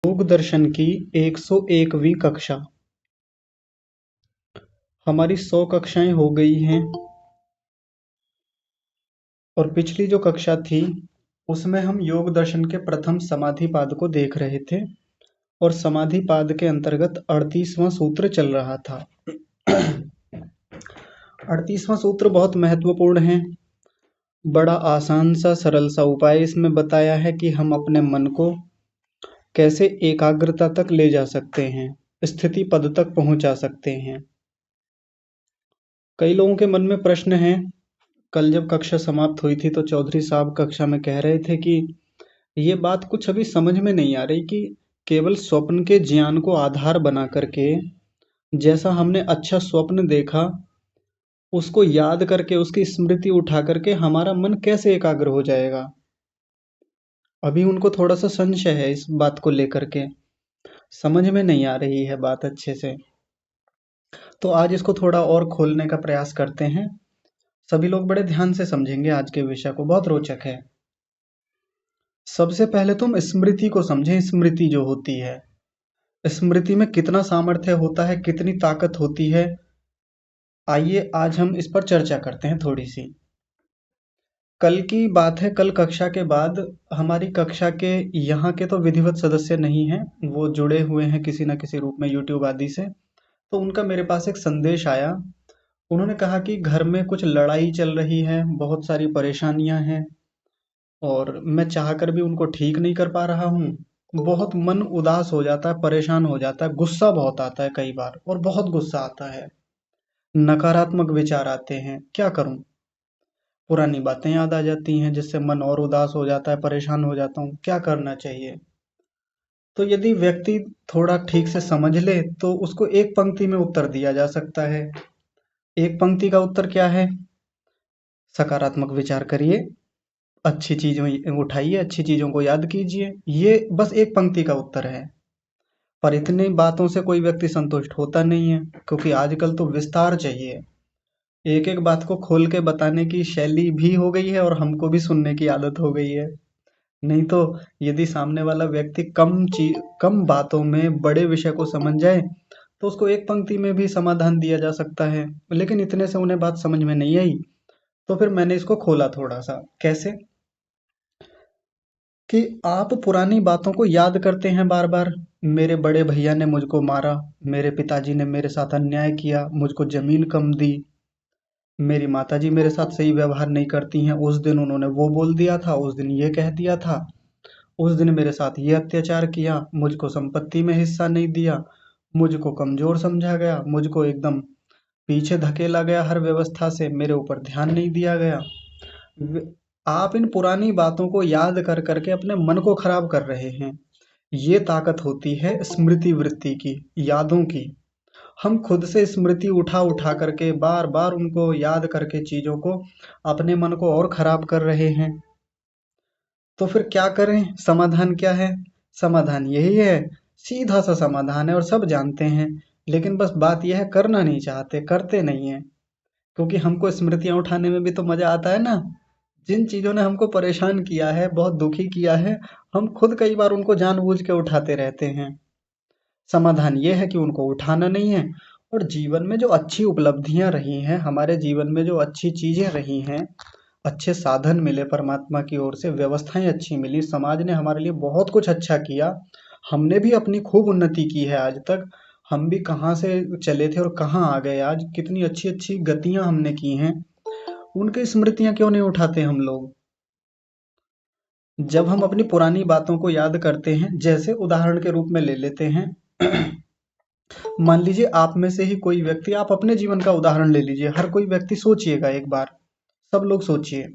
योग दर्शन की 101वीं कक्षा। हमारी 100 कक्षाएं हो गई हैं और पिछली जो कक्षा थी उसमें हम योग दर्शन के प्रथम समाधिपाद को देख रहे थे और समाधिपाद के अंतर्गत 38वां सूत्र चल रहा था। 38वां सूत्र बहुत महत्वपूर्ण है। बड़ा आसान सा सरल सा उपाय इसमें बताया है कि हम अपने मन को कैसे एकाग्रता तक ले जा सकते हैं, स्थिति पद तक पहुंचा सकते हैं। कई लोगों के मन में प्रश्न है। कल जब कक्षा समाप्त हुई थी तो चौधरी साहब कक्षा में कह रहे थे कि ये बात कुछ अभी समझ में नहीं आ रही कि केवल स्वप्न के ज्ञान को आधार बना करके जैसा हमने अच्छा स्वप्न देखा उसको याद करके उसकी स्मृति उठा करके हमारा मन कैसे एकाग्र हो जाएगा। अभी उनको थोड़ा सा संशय है इस बात को लेकर के, समझ में नहीं आ रही है बात अच्छे से। तो आज इसको थोड़ा और खोलने का प्रयास करते हैं। सभी लोग बड़े ध्यान से समझेंगे आज के विषय को, बहुत रोचक है। सबसे पहले तुम स्मृति को समझें। स्मृति जो होती है, स्मृति में कितना सामर्थ्य होता है, कितनी ताकत होती है, आइए आज हम इस पर चर्चा करते हैं थोड़ी सी। कल की बात है, कल कक्षा के बाद हमारी कक्षा के यहाँ के तो विधिवत सदस्य नहीं हैं, वो जुड़े हुए हैं किसी न किसी रूप में यूट्यूब आदि से। तो उनका मेरे पास एक संदेश आया। उन्होंने कहा कि घर में कुछ लड़ाई चल रही है, बहुत सारी परेशानियां हैं और मैं चाहकर भी उनको ठीक नहीं कर पा रहा हूँ। बहुत मन उदास हो जाता है, परेशान हो जाता है, गुस्सा बहुत आता है कई बार, और बहुत गुस्सा आता है, नकारात्मक विचार आते हैं। क्या करूं? पुरानी बातें याद आ जाती हैं जिससे मन और उदास हो जाता है, परेशान हो जाता हूँ। क्या करना चाहिए? तो यदि व्यक्ति थोड़ा ठीक से समझ ले तो उसको एक पंक्ति में उत्तर दिया जा सकता है। एक पंक्ति का उत्तर क्या है? सकारात्मक विचार करिए, अच्छी चीज़ों उठाइए, अच्छी चीज़ों को याद कीजिए। ये बस एक पंक्ति का उत्तर है। पर इतनी बातों से कोई व्यक्ति संतुष्ट होता नहीं है, क्योंकि आजकल तो विस्तार चाहिए। एक-एक बात को खोल के बताने की शैली भी हो गई है और हमको भी सुनने की आदत हो गई है। नहीं तो यदि सामने वाला व्यक्ति कम बातों में बड़े विषय को समझ जाए, तो उसको एक पंक्ति में भी समाधान दिया जा सकता है। लेकिन इतने से उन्हें बात समझ में नहीं आई, तो फिर मैंने इसको खोला थोड़ा-सा। कैसे? कि आप पुरानी बातों को याद करते हैं बार बार। मेरे बड़े भैया ने मुझको मारा, मेरे पिताजी ने मेरे साथ अन्याय किया, मुझको जमीन कम दी, मेरी माताजी मेरे साथ सही व्यवहार नहीं करती हैं, उस दिन उन्होंने वो बोल दिया था, उस दिन ये कह दिया था, उस दिन मेरे साथ ये अत्याचार किया, मुझको संपत्ति में हिस्सा नहीं दिया, मुझको कमजोर समझा गया, मुझको एकदम पीछे धकेला गया हर व्यवस्था से, मेरे ऊपर ध्यान नहीं दिया गया। व- आप इन पुरानी बातों को याद कर करके अपने मन को खराब कर रहे हैं। ये ताकत होती है स्मृति वृत्ति की, यादों की। हम खुद से स्मृति उठा उठा करके बार बार उनको याद करके चीजों को अपने मन को और खराब कर रहे हैं। तो फिर क्या करें? समाधान क्या है? समाधान यही है, सीधा सा समाधान है और सब जानते हैं। लेकिन बस बात यह है, करना नहीं चाहते, करते नहीं है। क्योंकि हमको स्मृतियां उठाने में भी तो मजा आता है ना। जिन चीजों ने हमको परेशान किया है, बहुत दुखी किया है, हम खुद कई बार उनको जानबूझ के उठाते रहते हैं। समाधान ये है कि उनको उठाना नहीं है, और जीवन में जो अच्छी उपलब्धियां रही हैं, हमारे जीवन में जो अच्छी चीजें रही हैं, अच्छे साधन मिले परमात्मा की ओर से, व्यवस्थाएं अच्छी मिली, समाज ने हमारे लिए बहुत कुछ अच्छा किया, हमने भी अपनी खूब उन्नति की है आज तक। हम भी कहाँ से चले थे और कहाँ आ गए आज, कितनी अच्छी अच्छी गतियां हमने की हैं। उनकी स्मृतियां क्यों नहीं उठाते हम लोग? जब हम अपनी पुरानी बातों को याद करते हैं, जैसे उदाहरण के रूप में ले लेते हैं, मान लीजिए आप में से ही कोई व्यक्ति, आप अपने जीवन का उदाहरण ले लीजिए, हर कोई व्यक्ति सोचिएगा एक बार, सब लोग सोचिए,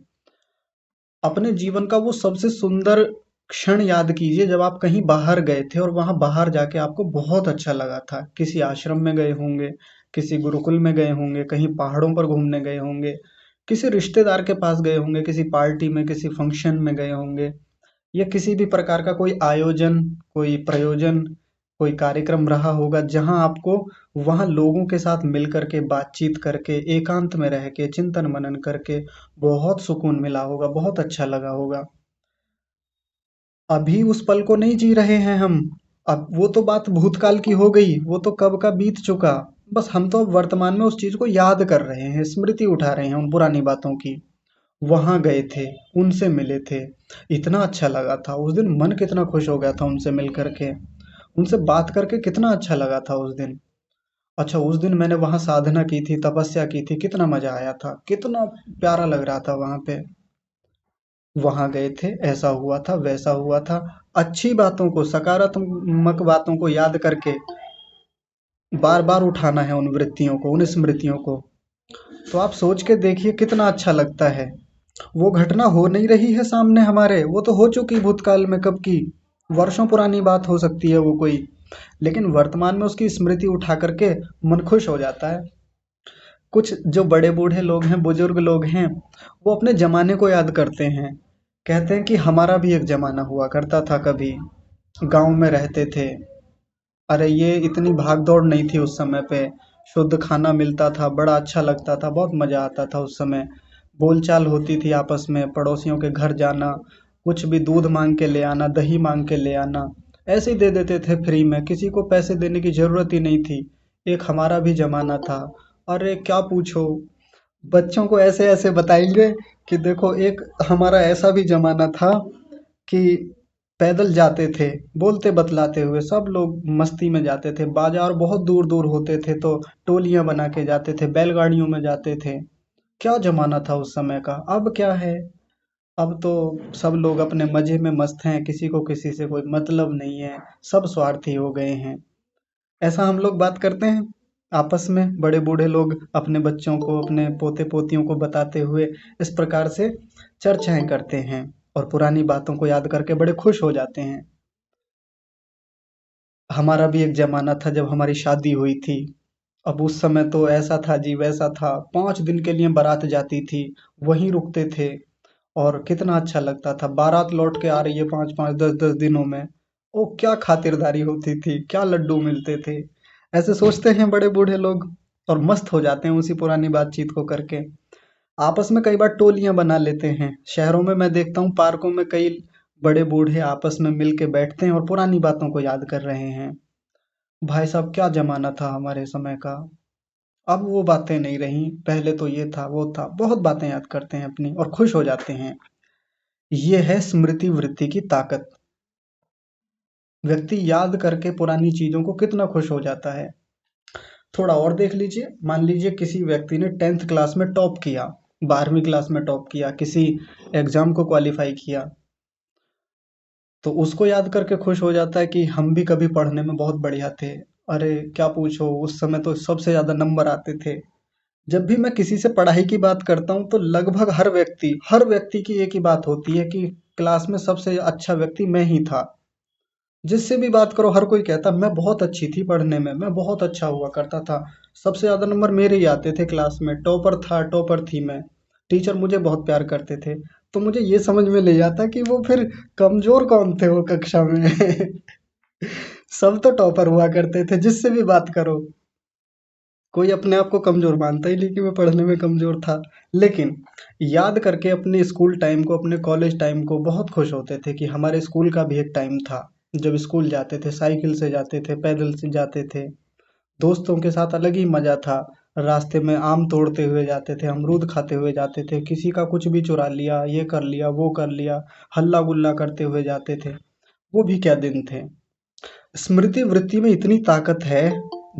अपने जीवन का वो सबसे सुंदर क्षण याद कीजिए जब आप कहीं बाहर गए थे और वहां बाहर जाके आपको बहुत अच्छा लगा था। किसी आश्रम में गए होंगे, किसी गुरुकुल में गए होंगे, कहीं पहाड़ों पर घूमने गए होंगे, किसी रिश्तेदार के पास गए होंगे, किसी पार्टी में, किसी फंक्शन में गए होंगे, या किसी भी प्रकार का कोई आयोजन, कोई प्रयोजन, कोई कार्यक्रम रहा होगा जहां आपको वहां लोगों के साथ मिल करके, बातचीत करके, एकांत में रह के, चिंतन मनन करके बहुत सुकून मिला होगा, बहुत अच्छा लगा होगा। अभी उस पल को नहीं जी रहे हैं हम। अब वो तो बात भूतकाल की हो गई, वो तो कब का बीत चुका। बस हम तो अब वर्तमान में उस चीज को याद कर रहे हैं, स्मृति उठा रहे हैं उन पुरानी बातों की। वहां गए थे, उनसे मिले थे, इतना अच्छा लगा था उस दिन, मन कितना खुश हो गया था उनसे मिल करके, उनसे बात करके कितना अच्छा लगा था उस दिन। अच्छा, उस दिन मैंने वहां साधना की थी, तपस्या की थी, कितना मजा आया था, कितना प्यारा लग रहा था वहां पे। वहां गए थे, ऐसा हुआ था, वैसा हुआ था। अच्छी बातों को, सकारात्मक बातों को याद करके बार बार उठाना है उन वृत्तियों को, उन स्मृतियों को। तो आप सोच के देखिए कितना अच्छा लगता है। वो घटना हो नहीं रही है सामने हमारे, वो तो हो चुकी भूतकाल में, कब की, वर्षों पुरानी बात हो सकती है वो कोई, लेकिन वर्तमान में उसकी स्मृति उठा करके मन खुश हो जाता है। कुछ जो बड़े बूढ़े लोग हैं, बुजुर्ग लोग हैं, वो अपने जमाने को याद करते हैं। कहते हैं कि हमारा भी एक जमाना हुआ करता था कभी, गांव में रहते थे। अरे ये इतनी भाग दौड़ नहीं थी उस समय पे, शुद्ध खाना मिलता था, बड़ा अच्छा लगता था, बहुत मजा आता था उस समय। बोलचाल होती थी आपस में, पड़ोसियों के घर जाना, कुछ भी दूध मांग के ले आना, दही मांग के ले आना, ऐसे ही दे देते थे फ्री में, किसी को पैसे देने की जरूरत ही नहीं थी। एक हमारा भी जमाना था। अरे क्या पूछो, बच्चों को ऐसे ऐसे बताएंगे कि देखो एक हमारा ऐसा भी जमाना था कि पैदल जाते थे, बोलते बतलाते हुए सब लोग मस्ती में जाते थे, बाजार बहुत दूर दूर होते थे तो टोलियां बना के जाते थे, बैलगाड़ियों में जाते थे। क्या जमाना था उस समय का, अब क्या है। अब तो सब लोग अपने मजे में मस्त हैं, किसी को किसी से कोई मतलब नहीं है, सब स्वार्थी हो गए हैं। ऐसा हम लोग बात करते हैं आपस में, बड़े बूढ़े लोग अपने बच्चों को, अपने पोते पोतियों को बताते हुए इस प्रकार से चर्चाएं करते हैं, और पुरानी बातों को याद करके बड़े खुश हो जाते हैं। हमारा भी एक जमाना था जब हमारी शादी हुई थी। अब उस समय तो ऐसा था जी, वैसा था, 5 दिन के लिए बारात जाती थी, वहीं रुकते थे, और कितना अच्छा लगता था। बारात लौट के आ रही है 5-5, 10-10 दिनों में, ओ क्या खातिरदारी होती थी, क्या लड्डू मिलते थे। ऐसे सोचते हैं बड़े बूढ़े लोग, और मस्त हो जाते हैं उसी पुरानी बातचीत को करके। आपस में कई बार टोलियां बना लेते हैं, शहरों में मैं देखता हूँ पार्कों में कई बड़े बूढ़े आपस में मिल के बैठते हैं और पुरानी बातों को याद कर रहे हैं। भाई साहब क्या जमाना था हमारे समय का। अब वो बातें नहीं रही, पहले तो ये था वो था, बहुत बातें याद करते हैं अपनी और खुश हो जाते हैं। ये है स्मृति वृत्ति की ताकत। व्यक्ति याद करके पुरानी चीजों को कितना खुश हो जाता है। थोड़ा और देख लीजिए, मान लीजिए किसी व्यक्ति ने 10th क्लास में टॉप किया, 12वीं क्लास में टॉप किया, किसी एग्जाम को क्वालिफाई किया, तो उसको याद करके खुश हो जाता है कि हम भी कभी पढ़ने में बहुत बढ़िया थे। अरे क्या पूछो, उस समय तो सबसे ज्यादा नंबर आते थे। जब भी मैं किसी से पढ़ाई की बात करता हूँ तो लगभग हर व्यक्ति की एक ही बात होती है कि क्लास में सबसे अच्छा व्यक्ति मैं ही था। जिससे भी बात करो हर कोई कहता मैं बहुत अच्छी थी पढ़ने में, मैं बहुत अच्छा हुआ करता था, सबसे ज्यादा नंबर मेरे ही आते थे क्लास में, टॉपर था, टॉपर थी मैं, टीचर मुझे बहुत प्यार करते थे। तो मुझे ये समझ में नहीं आता कि वो फिर कमजोर कौन थे वो कक्षा में। सब तो टॉपर हुआ करते थे, जिससे भी बात करो कोई अपने आप को कमजोर मानता ही नहीं कि मैं पढ़ने में कमजोर था। लेकिन याद करके अपने स्कूल टाइम को, अपने कॉलेज टाइम को बहुत खुश होते थे कि हमारे स्कूल का भी एक टाइम था जब स्कूल जाते थे, साइकिल से जाते थे, पैदल से जाते थे, दोस्तों के साथ अलग ही मजा था। रास्ते में आम तोड़ते हुए जाते थे, अमरूद खाते हुए जाते थे, किसी का कुछ भी चुरा लिया, ये कर लिया वो कर लिया, हल्ला गुल्ला करते हुए जाते थे। वो भी क्या दिन थे। स्मृति वृत्ति में इतनी ताकत है,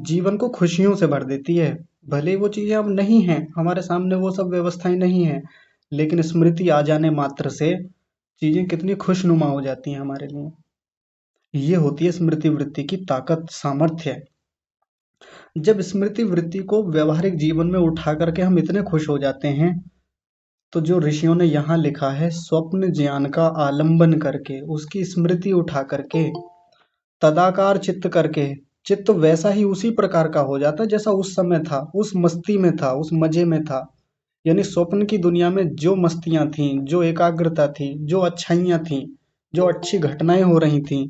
जीवन को खुशियों से भर देती है। भले ही वो चीजें अब नहीं हैं हमारे सामने, वो सब व्यवस्थाएं नहीं हैं, लेकिन स्मृति आ जाने मात्र से चीजें कितनी खुशनुमा हो जाती हैं हमारे लिए। ये होती है स्मृति वृत्ति की ताकत, सामर्थ्य। जब स्मृति वृत्ति को व्यवहारिक जीवन में उठा करके हम इतने खुश हो जाते हैं, तो जो ऋषियों ने यहाँ लिखा है, स्वप्न ज्ञान का आलंबन करके, उसकी स्मृति उठा करके, तदाकार चित्त करके, चित्त वैसा ही उसी प्रकार का हो जाता है जैसा उस समय था, उस मस्ती में था, उस मजे में था। यानी स्वप्न की दुनिया में जो मस्तियां थीं, जो एकाग्रता थी, जो अच्छाइयां थीं, जो अच्छी घटनाएं हो रही थीं,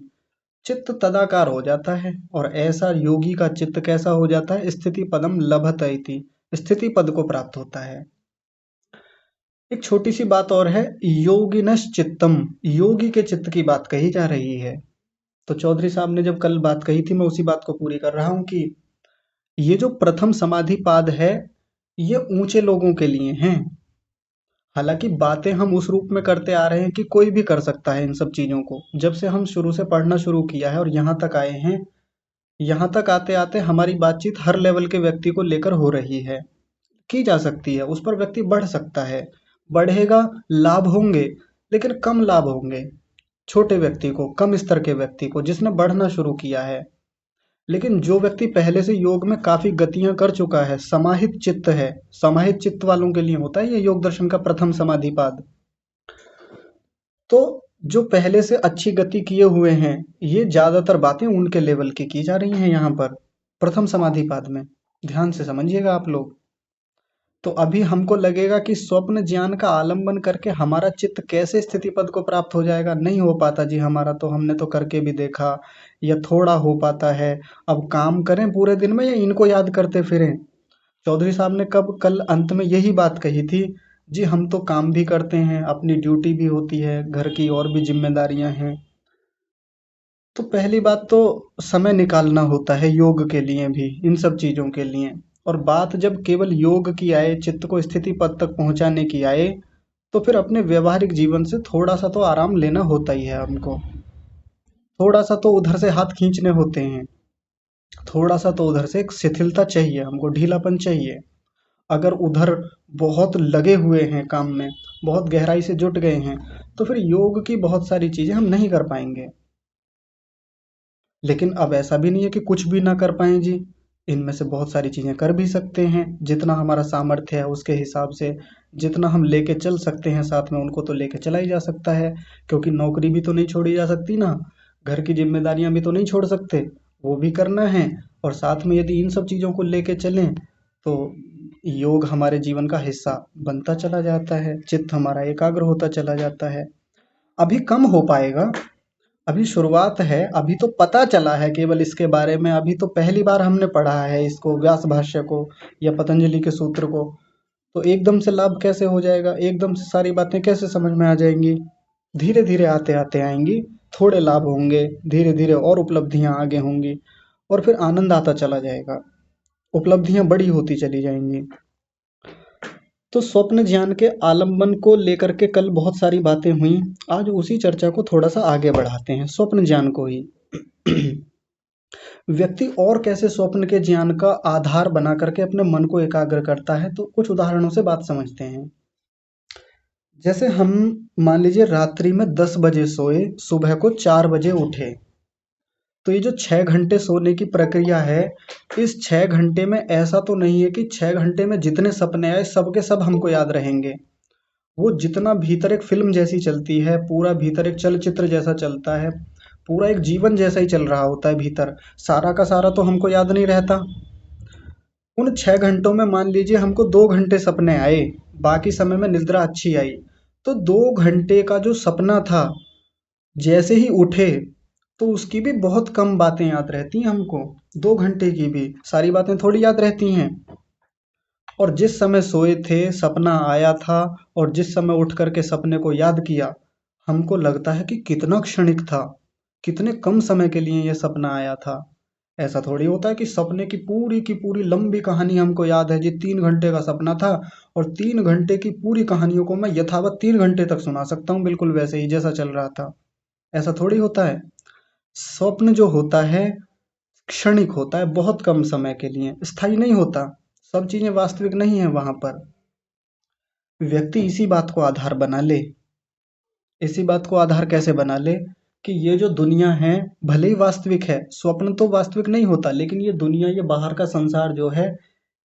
चित्त तदाकार हो जाता है। और ऐसा योगी का चित्त कैसा हो जाता है, स्थिति पदम लभत इति, स्थिति पद को प्राप्त होता है। एक छोटी सी बात और है, योगिनश् चित्तम, योगी के चित्त की बात कही जा रही है। तो चौधरी साहब ने जब कल बात कही थी, मैं उसी बात को पूरी कर रहा हूँ कि ये जो प्रथम समाधि पाद है, ये ऊंचे लोगों के लिए हैं। हालांकि बातें हम उस रूप में करते आ रहे हैं कि कोई भी कर सकता है इन सब चीजों को। जब से हम शुरू से पढ़ना शुरू किया है और यहाँ तक आए हैं, यहाँ तक आते आते हमारी बातचीत हर लेवल के व्यक्ति को लेकर हो रही है, की जा सकती है, उस पर व्यक्ति बढ़ सकता है। बढ़ेगा, लाभ होंगे, लेकिन कम लाभ होंगे छोटे व्यक्ति को, कम स्तर के व्यक्ति को जिसने बढ़ना शुरू किया है। लेकिन जो व्यक्ति पहले से योग में काफी गतियां कर चुका है, समाहित चित्त है, समाहित चित्त वालों के लिए होता है ये योग दर्शन का प्रथम समाधिपाद। तो जो पहले से अच्छी गति किए हुए हैं, ये ज्यादातर बातें उनके लेवल की जा रही हैं यहाँ पर प्रथम समाधिपाद में। ध्यान से समझिएगा आप लोग। तो अभी हमको लगेगा कि स्वप्न ज्ञान का आलंबन करके हमारा चित्त कैसे स्थिति पद को प्राप्त हो जाएगा। नहीं हो पाता जी हमारा, तो हमने तो करके भी देखा, या थोड़ा हो पाता है। अब काम करें पूरे दिन में या इनको याद करते फिरें। चौधरी साहब ने कब कल अंत में यही बात कही थी, जी हम तो काम भी करते हैं, अपनी ड्यूटी भी होती है, घर की और भी जिम्मेदारियां हैं। तो पहली बात तो समय निकालना होता है योग के लिए भी, इन सब चीजों के लिए। और बात जब केवल योग की आए, चित्त को स्थिति पद तक पहुंचाने की आए, तो फिर अपने व्यवहारिक जीवन से थोड़ा सा तो आराम लेना होता ही है हमको। थोड़ा सा तो उधर से हाथ खींचने होते हैं, थोड़ा सा तो उधर से एक शिथिलता चाहिए हमको, ढीलापन चाहिए। अगर उधर बहुत लगे हुए हैं काम में, बहुत गहराई से जुट गए हैं, तो फिर योग की बहुत सारी चीजें हम नहीं कर पाएंगे। लेकिन अब ऐसा भी नहीं है कि कुछ भी ना कर पाएं जी। इनमें से बहुत सारी चीजें कर भी सकते हैं, जितना हमारा सामर्थ्य है उसके हिसाब से। जितना हम लेके चल सकते हैं साथ में, उनको तो लेके चला ही जा सकता है। क्योंकि नौकरी भी तो नहीं छोड़ी जा सकती ना, घर की जिम्मेदारियां भी तो नहीं छोड़ सकते, वो भी करना है। और साथ में यदि इन सब चीजों को लेके चलें, तो योग हमारे जीवन का हिस्सा बनता चला जाता है, चित्त हमारा एकाग्र होता चला जाता है। अभी कम हो पाएगा, अभी शुरुआत है, अभी तो पता चला है केवल इसके बारे में, अभी तो पहली बार हमने पढ़ा है इसको, व्यास भाष्य को या पतंजलि के सूत्र को। तो एकदम से लाभ कैसे हो जाएगा, एकदम से सारी बातें कैसे समझ में आ जाएंगी। धीरे धीरे आते आते आएंगी, थोड़े लाभ होंगे, धीरे धीरे और उपलब्धियां आगे होंगी, और फिर आनंद आता चला जाएगा, उपलब्धियां बड़ी होती चली जाएंगी। तो स्वप्न ज्ञान के आलंबन को लेकर के कल बहुत सारी बातें हुई। आज उसी चर्चा को थोड़ा सा आगे बढ़ाते हैं, स्वप्न ज्ञान को ही। व्यक्ति और कैसे स्वप्न के ज्ञान का आधार बना करके अपने मन को एकाग्र करता है, तो कुछ उदाहरणों से बात समझते हैं। जैसे हम मान लीजिए रात्रि में 10 बजे सोए, सुबह को 4 बजे उठे, तो ये जो 6 घंटे सोने की प्रक्रिया है, इस 6 घंटे में ऐसा तो नहीं है कि 6 घंटे में जितने सपने आए सबके सब हमको याद रहेंगे। वो जितना भीतर एक फिल्म जैसी चलती है, पूरा भीतर एक चलचित्र जैसा चलता है, पूरा एक जीवन जैसा ही चल रहा होता है भीतर, सारा का सारा तो हमको याद नहीं रहता। उन 6 घंटों में मान लीजिए हमको 2 घंटे सपने आए, बाकी समय में निद्रा अच्छी आई, तो 2 घंटे का जो सपना था, जैसे ही उठे तो उसकी भी बहुत कम बातें याद रहती हैं हमको। 2 घंटे की भी सारी बातें थोड़ी याद रहती हैं। और जिस समय सोए थे सपना आया था, और जिस समय उठ करके सपने को याद किया, हमको लगता है कि कितना क्षणिक था, कितने कम समय के लिए यह सपना आया था। ऐसा थोड़ी होता है कि सपने की पूरी लंबी कहानी हमको याद है जी, 3 घंटे का सपना था, और 3 घंटे की पूरी कहानियों को मैं यथावत 3 घंटे तक सुना सकता हूँ, बिल्कुल वैसे ही जैसा चल रहा था। ऐसा थोड़ी होता है। स्वप्न जो होता है क्षणिक होता है, बहुत कम समय के लिए, स्थायी नहीं होता। सब चीजें वास्तविक नहीं है वहां पर। व्यक्ति इसी बात को आधार बना ले। इसी बात को आधार कैसे बना ले कि ये जो दुनिया है भले ही वास्तविक है, स्वप्न तो वास्तविक नहीं होता, लेकिन ये दुनिया, ये बाहर का संसार जो है,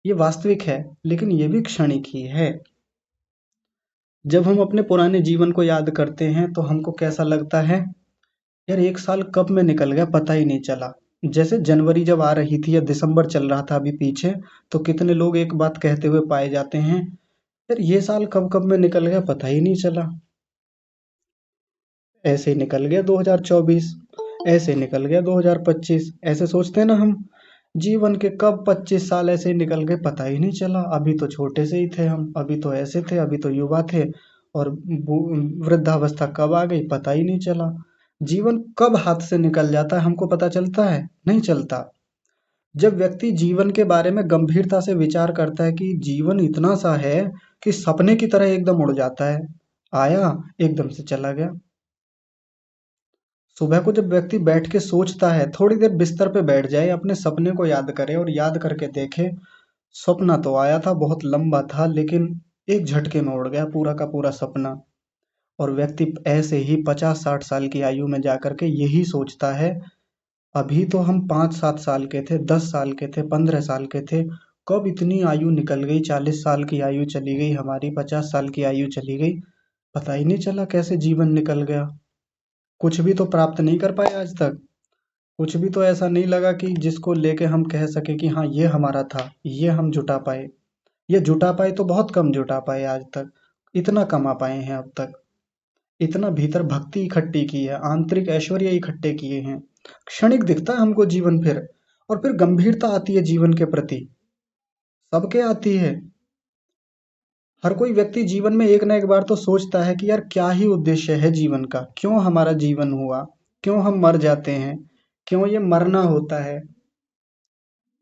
ये वास्तविक है, लेकिन ये भी क्षणिक ही है। जब हम अपने पुराने जीवन को याद करते हैं तो हमको कैसा लगता है, यार 1 साल कब में निकल गया पता ही नहीं चला। जैसे जनवरी जब आ रही थी या दिसंबर चल रहा था अभी पीछे, तो कितने लोग एक बात कहते हुए पाए जाते हैं, यार ये साल कब कब में निकल गया पता ही नहीं चला। ऐसे ही निकल गया 2024, ऐसे निकल गया 2025, ऐसे सोचते हैं ना हम। जीवन के कब 25 साल ऐसे ही निकल गए पता ही नहीं चला। अभी तो छोटे से ही थे हम, अभी तो ऐसे थे, अभी तो युवा थे, और वृद्धावस्था कब आ गई पता ही नहीं चला। जीवन कब हाथ से निकल जाता है हमको पता चलता है? नहीं चलता। जब व्यक्ति जीवन के बारे में गंभीरता से विचार करता है कि जीवन इतना सा है कि सपने की तरह एकदम उड़ जाता है, आया एकदम से चला गया। सुबह को जब व्यक्ति बैठ के सोचता है, थोड़ी देर बिस्तर पे बैठ जाए, अपने सपने को याद करे और याद करके देखे, सपना तो आया था, बहुत लंबा था, लेकिन एक झटके में उड़ गया पूरा का पूरा सपना। और व्यक्ति ऐसे ही 50-60 साल की आयु में जाकर के यही सोचता है, अभी तो हम 5-7 साल के थे, 10 साल के थे, 15 साल के थे, कब इतनी आयु निकल गई, 40 साल की आयु चली गई हमारी, 50 साल की आयु चली गई, पता ही नहीं चला कैसे जीवन निकल गया। कुछ भी तो प्राप्त नहीं कर पाए आज तक। कुछ भी तो ऐसा नहीं लगा कि जिसको लेके हम कह सके कि हाँ ये हमारा था, ये हम जुटा पाए। ये जुटा पाए तो बहुत कम जुटा पाए आज तक। इतना कमा पाए हैं अब तक। इतना भीतर भक्ति इकट्ठी की है, आंतरिक ऐश्वर्य इकट्ठे किए हैं। क्षणिक दिखता है हमको जीवन फिर। और फिर गंभीरता आती है जीवन के प्रति। सबके आती है। हर कोई व्यक्ति जीवन में एक ना एक बार तो सोचता है कि यार क्या ही उद्देश्य है जीवन का, क्यों हमारा जीवन हुआ, क्यों हम मर जाते हैं, क्यों ये मरना होता है।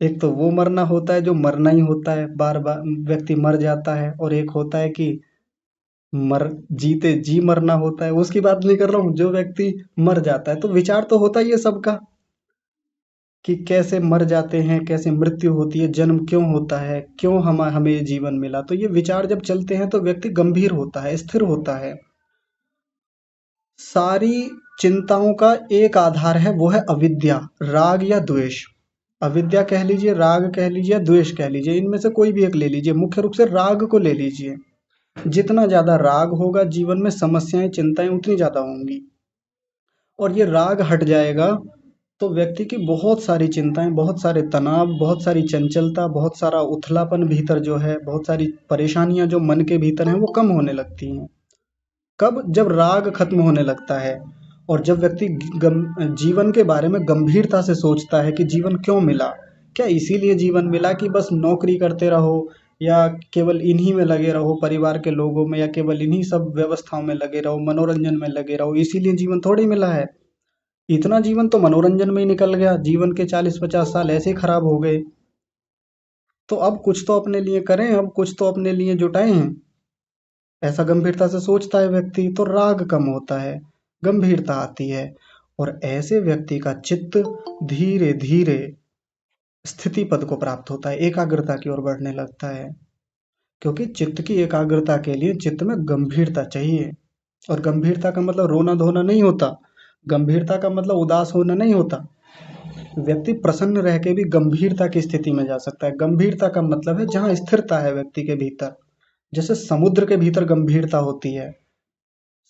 एक तो वो मरना होता है जो मरना ही होता है, बार बार व्यक्ति मर जाता है, और एक होता है कि मर जीते जी मरना होता है। उसकी बात नहीं कर रहा हूँ, जो व्यक्ति मर जाता है तो विचार तो होता ही है सबका कि कैसे मर जाते हैं, कैसे मृत्यु होती है, जन्म क्यों होता है, क्यों हमें ये जीवन मिला। तो ये विचार जब चलते हैं तो व्यक्ति गंभीर होता है, स्थिर होता है। सारी चिंताओं का एक आधार है, वो है अविद्या, राग या द्वेष। अविद्या कह लीजिए, राग कह लीजिए, द्वेष कह लीजिए, इनमें से कोई भी एक ले लीजिए। मुख्य रूप से राग को ले लीजिए। जितना ज्यादा राग होगा जीवन में, समस्याएं चिंताएं उतनी ज्यादा होंगी। और ये राग हट जाएगा तो व्यक्ति की बहुत सारी चिंताएं, बहुत सारे तनाव, बहुत सारी चंचलता, बहुत सारा उथलापन भीतर जो है, बहुत सारी परेशानियां जो मन के भीतर हैं वो कम होने लगती हैं। कब? जब राग खत्म होने लगता है। और जब व्यक्ति जीवन के बारे में गंभीरता से सोचता है कि जीवन क्यों मिला, क्या इसीलिए जीवन मिला कि बस नौकरी करते रहो, या केवल इन्हीं में लगे रहो, परिवार के लोगों में, या केवल इन्हीं सब व्यवस्थाओं में लगे रहो, मनोरंजन में लगे रहो, इसीलिए जीवन थोड़ी मिला है। इतना जीवन तो मनोरंजन में ही निकल गया, जीवन के 40-50 साल ऐसे ही खराब हो गए। तो अब कुछ तो अपने लिए करें, अब कुछ तो अपने लिए जुटाएं। ऐसा गंभीरता से सोचता है व्यक्ति तो राग कम होता है, गंभीरता आती है। और ऐसे व्यक्ति का चित्त धीरे धीरे स्थिति पद को प्राप्त होता है, एकाग्रता की ओर बढ़ने लगता है। क्योंकि चित्त की एकाग्रता के लिए चित्त में गंभीरता चाहिए। और गंभीरता का मतलब रोना धोना नहीं होता। गंभीरता का मतलब उदास होना नहीं होता। व्यक्ति प्रसन्न रह के भी गंभीरता की स्थिति में जा सकता है। गंभीरता का मतलब है जहाँ स्थिरता है व्यक्ति के भीतर। जैसे समुद्र के भीतर गंभीरता होती है।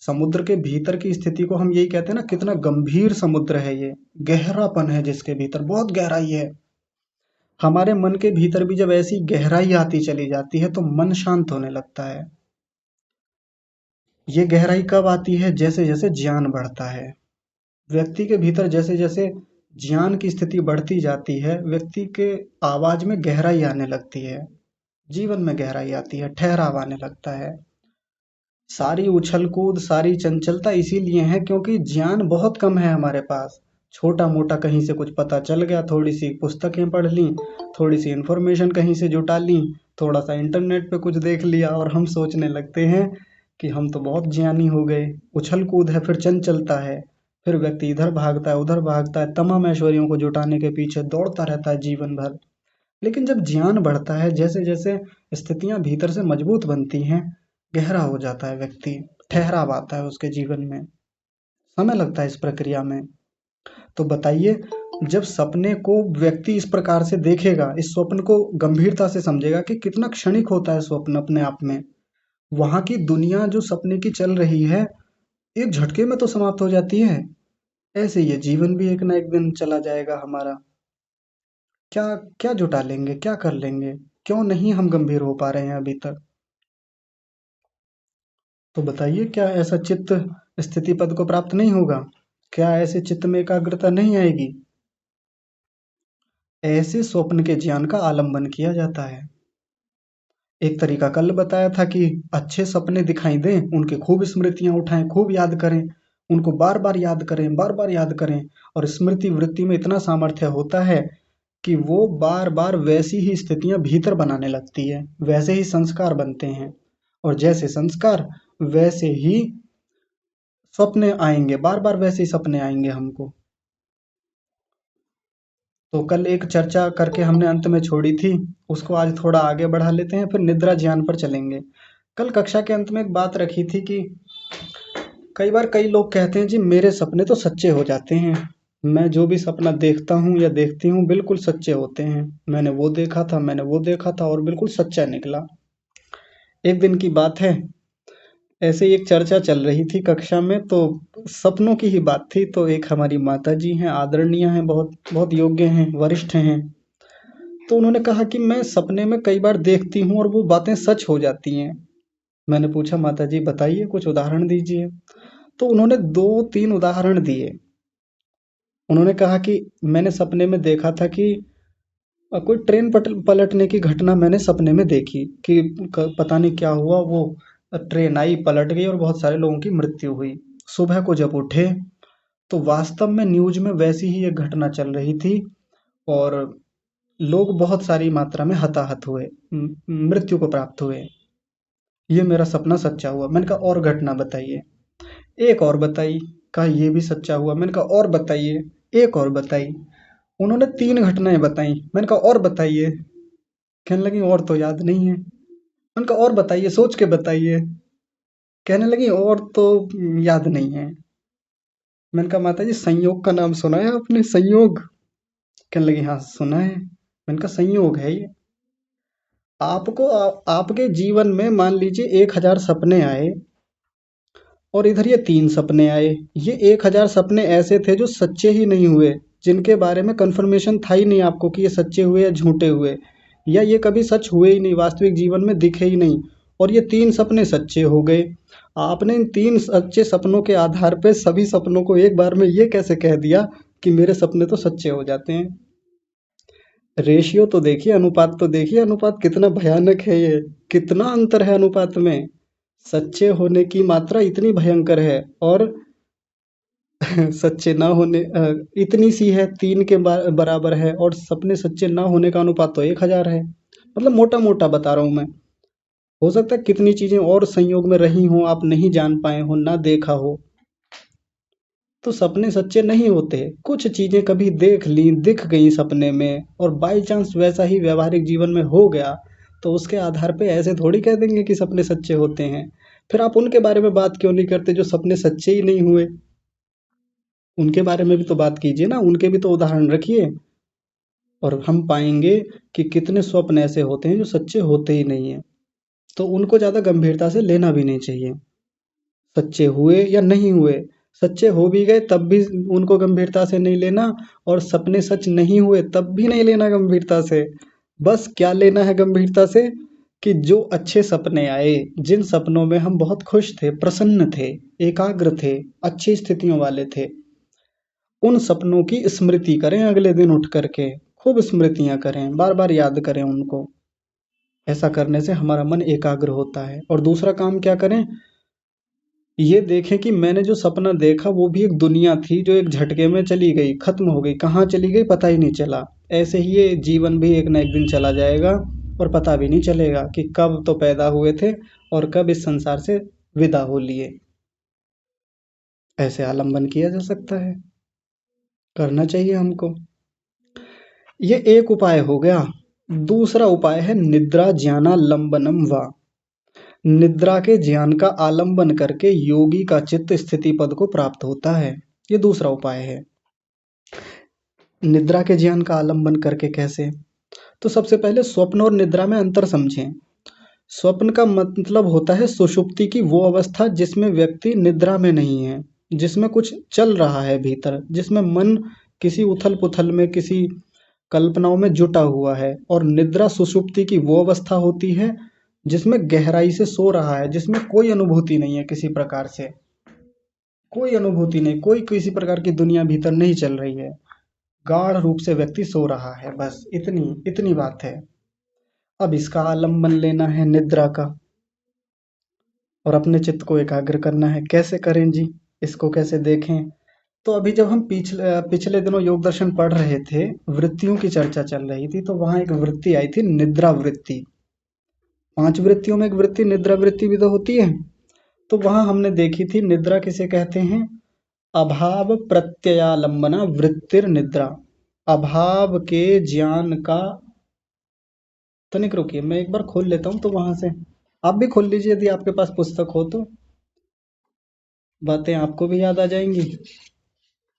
समुद्र के भीतर की स्थिति को हम यही कहते हैं ना, कितना गंभीर समुद्र है ये, गहरापन है जिसके भीतर, बहुत गहराई है। हमारे मन के भीतर भी जब ऐसी गहराई आती चली जाती है तो मन शांत होने लगता है। ये गहराई कब आती है? जैसे जैसे ज्ञान बढ़ता है व्यक्ति के भीतर, जैसे जैसे ज्ञान की स्थिति बढ़ती जाती है, व्यक्ति के आवाज में गहराई आने लगती है, जीवन में गहराई आती है, ठहराव आने लगता है। सारी उछल कूद, सारी चंचलता इसीलिए है क्योंकि ज्ञान बहुत कम है हमारे पास। छोटा मोटा कहीं से कुछ पता चल गया, थोड़ी सी पुस्तकें पढ़ ली, थोड़ी सी इंफॉर्मेशन कहीं से जुटा ली, थोड़ा सा इंटरनेट पे कुछ देख लिया, और हम सोचने लगते हैं कि हम तो बहुत ज्ञानी हो गए। उछल कूद है, फिर चंचलता है, फिर व्यक्ति इधर भागता है, उधर भागता है, तमाम ऐश्वर्यों को जुटाने के पीछे दौड़ता रहता है जीवन भर। लेकिन जब ज्ञान बढ़ता है, जैसे जैसे स्थितियां भीतर से मजबूत बनती हैं, गहरा हो जाता है व्यक्ति, ठहराव आता है उसके जीवन में, समय लगता है इस प्रक्रिया में। तो बताइए, जब सपने को व्यक्ति इस प्रकार से देखेगा, इस स्वप्न को गंभीरता से समझेगा कि कितना क्षणिक होता है स्वप्न अपने आप में, वहां की दुनिया जो सपने की चल रही है एक झटके में तो समाप्त हो जाती है। ऐसे ये जीवन भी एक ना एक दिन चला जाएगा हमारा। क्या क्या जुटा लेंगे, क्या कर लेंगे? क्यों नहीं हम गंभीर हो पा रहे हैं अभी तक? तो बताइए, क्या ऐसा चित्त स्थिति पद को प्राप्त नहीं होगा? क्या ऐसे चित्त में एकाग्रता नहीं आएगी? ऐसे स्वप्न के ज्ञान का आलंबन किया जाता है। एक तरीका कल बताया था कि अच्छे सपने दिखाई दें, उनकी खूब स्मृतियां उठाएं, खूब याद करें, उनको बार बार याद करें, बार बार याद करें। और स्मृति वृत्ति में इतना सामर्थ्य होता है कि वो बार बार वैसी ही स्थितियां भीतर बनाने लगती है, वैसे ही संस्कार बनते हैं। और जैसे संस्कार वैसे ही सपने आएंगे, बार बार वैसे ही सपने आएंगे हमको। तो कल एक चर्चा करके हमने अंत में छोड़ी थी, उसको आज थोड़ा आगे बढ़ा लेते हैं, फिर निद्रा ज्ञान पर चलेंगे। कल कक्षा के अंत में एक बात रखी थी कि कई बार कई लोग कहते हैं जी मेरे सपने तो सच्चे हो जाते हैं, मैं जो भी सपना देखता हूँ या देखती हूँ बिल्कुल सच्चे होते हैं, मैंने वो देखा था, मैंने वो देखा था और बिल्कुल सच्चा निकला। एक दिन की बात है, ऐसे ही एक चर्चा चल रही थी कक्षा में, तो सपनों की ही बात थी। तो एक हमारी माता जी हैं, आदरणीय हैं, बहुत बहुत योग्य हैं, वरिष्ठ हैं। तो उन्होंने कहा कि मैं सपने में कई बार देखती हूँ और वो बातें सच हो जाती हैं। मैंने पूछा माता जी बताइए, कुछ उदाहरण दीजिए। तो उन्होंने दो तीन उदाहरण दिए। उन्होंने कहा कि मैंने सपने में देखा था कि कोई ट्रेन पलटने की घटना मैंने सपने में देखी कि पता नहीं क्या हुआ, वो ट्रेन आई, पलट गई और बहुत सारे लोगों की मृत्यु हुई। सुबह को जब उठे तो वास्तव में न्यूज में वैसी ही एक घटना चल रही थी और लोग बहुत सारी मात्रा में हताहत हुए, मृत्यु को प्राप्त हुए। ये मेरा सपना सच्चा हुआ। मैंने कहा और घटना बताइए। एक और बताई। कहा ये भी सच्चा हुआ। मैंने कहा और बताइए। एक और बताई। उन्होंने तीन घटनाएं बताई। मैंने कहा और बताइए। कहने लगी और तो याद नहीं है। मैंने कहा और बताइए, सोच के बताइए। कहने लगी और तो याद नहीं है। मैंने कहा माता जी संयोग का नाम सुना है आपने? संयोग? कहने लगी हाँ सुना है। मैंने कहा संयोग है ये। आपके जीवन में मान लीजिए 1000 सपने आए और इधर ये 3 सपने आए। ये 1000 सपने ऐसे थे जो सच्चे ही नहीं हुए, जिनके बारे में कंफर्मेशन था ही नहीं आपको कि ये सच्चे हुए या झूठे हुए, या ये कभी सच हुए ही नहीं, वास्तविक जीवन में दिखे ही नहीं। और ये 3 सपने सच्चे हो गए। आपने इन 3 सच्चे सपनों के आधार पे सभी सपनों को एक बार में ये कैसे कह दिया कि मेरे सपने तो सच्चे हो जाते हैं? रेशियो तो देखिए, अनुपात तो देखिए, अनुपात कितना भयानक है ये, कितना अंतर है अनुपात में। सच्चे होने की मात्रा इतनी भयंकर है और सच्चे ना होने इतनी सी है, 3 के बराबर है, और सपने सच्चे ना होने का अनुपात तो 1000 है। मतलब मोटा मोटा बता रहा हूँ मैं। हो सकता है कितनी चीजें और संयोग में रही हों, आप नहीं जान पाए हो, ना देखा हो। तो सपने सच्चे नहीं होते। कुछ चीजें कभी देख ली, दिख गई सपने में, और बाई चांस वैसा ही व्यवहारिक जीवन में हो गया, तो उसके आधार पे ऐसे थोड़ी कह देंगे कि सपने सच्चे होते हैं। फिर आप उनके बारे में बात क्यों नहीं करते जो सपने सच्चे ही नहीं हुए? उनके बारे में भी तो बात कीजिए ना, उनके भी तो उदाहरण रखिए। और हम पाएंगे कि कितने स्वप्न ऐसे होते हैं जो सच्चे होते ही नहीं है। तो उनको ज्यादा गंभीरता से लेना भी नहीं चाहिए, सच्चे हुए या नहीं हुए। सच्चे हो भी गए तब भी उनको गंभीरता से नहीं लेना, और सपने सच नहीं हुए तब भी नहीं लेना गंभीरता से। बस क्या लेना है गंभीरता से कि जो अच्छे सपने आए, जिन सपनों में हम बहुत खुश थे, प्रसन्न थे, एकाग्र थे, अच्छी स्थितियों वाले थे, उन सपनों की स्मृति करें अगले दिन उठ करके। खूब स्मृतियां करें, बार बार याद करें उनको। ऐसा करने से हमारा मन एकाग्र होता है। और दूसरा काम क्या करें, ये देखें कि मैंने जो सपना देखा वो भी एक दुनिया थी जो एक झटके में चली गई, खत्म हो गई, कहाँ चली गई पता ही नहीं चला। ऐसे ही ये जीवन भी एक ना एक दिन चला जाएगा और पता भी नहीं चलेगा कि कब तो पैदा हुए थे और कब इस संसार से विदा हो लिए। ऐसे आलम्बन किया जा सकता है, करना चाहिए हमको। ये एक उपाय हो गया। दूसरा उपाय है निद्रा ज्ञानालंबनम वा। निद्रा के ज्ञान का आलंबन करके योगी का चित्त स्थिति पद को प्राप्त होता है। ये दूसरा उपाय है। निद्रा के ज्ञान का आलंबन करके कैसे? तो सबसे पहले स्वप्न और निद्रा में अंतर समझें। स्वप्न का मतलब होता है सुषुप्ति की वो अवस्था जिसमें व्यक्ति निद्रा में नहीं है, जिसमें कुछ चल रहा है भीतर, जिसमें मन किसी उथल पुथल में, किसी कल्पनाओं में जुटा हुआ है। और निद्रा सुषुप्ति की वो अवस्था होती है जिसमें गहराई से सो रहा है, जिसमें कोई अनुभूति नहीं है, किसी प्रकार से कोई अनुभूति नहीं, कोई किसी प्रकार की दुनिया भीतर नहीं चल रही है, गाढ़ रूप से व्यक्ति सो रहा है। बस इतनी इतनी बात है। अब इसका आलम्बन लेना है निद्रा का, और अपने चित्त को एकाग्र करना है। कैसे करें जी? इसको कैसे देखें। तो अभी जब हम पिछले पिछले दिनों योग दर्शन पढ़ रहे थे, वृत्तियों की चर्चा चल रही थी, तो वहां एक वृत्ति आई थी, निद्रा वृत्ति। 5 वृत्तियों में एक वृत्ति निद्रा वृत्ति भी तो होती है। तो वहां हमने देखी थी, निद्रा किसे कहते हैं? अभाव प्रत्ययालंबना वृत्तिर निद्रा। अभाव के ज्ञान का, तनिक रुकिए मैं एक बार खोल लेता हूँ तो वहां से आप भी खोल लीजिए यदि आपके पास पुस्तक हो तो, बातें आपको भी याद आ जाएंगी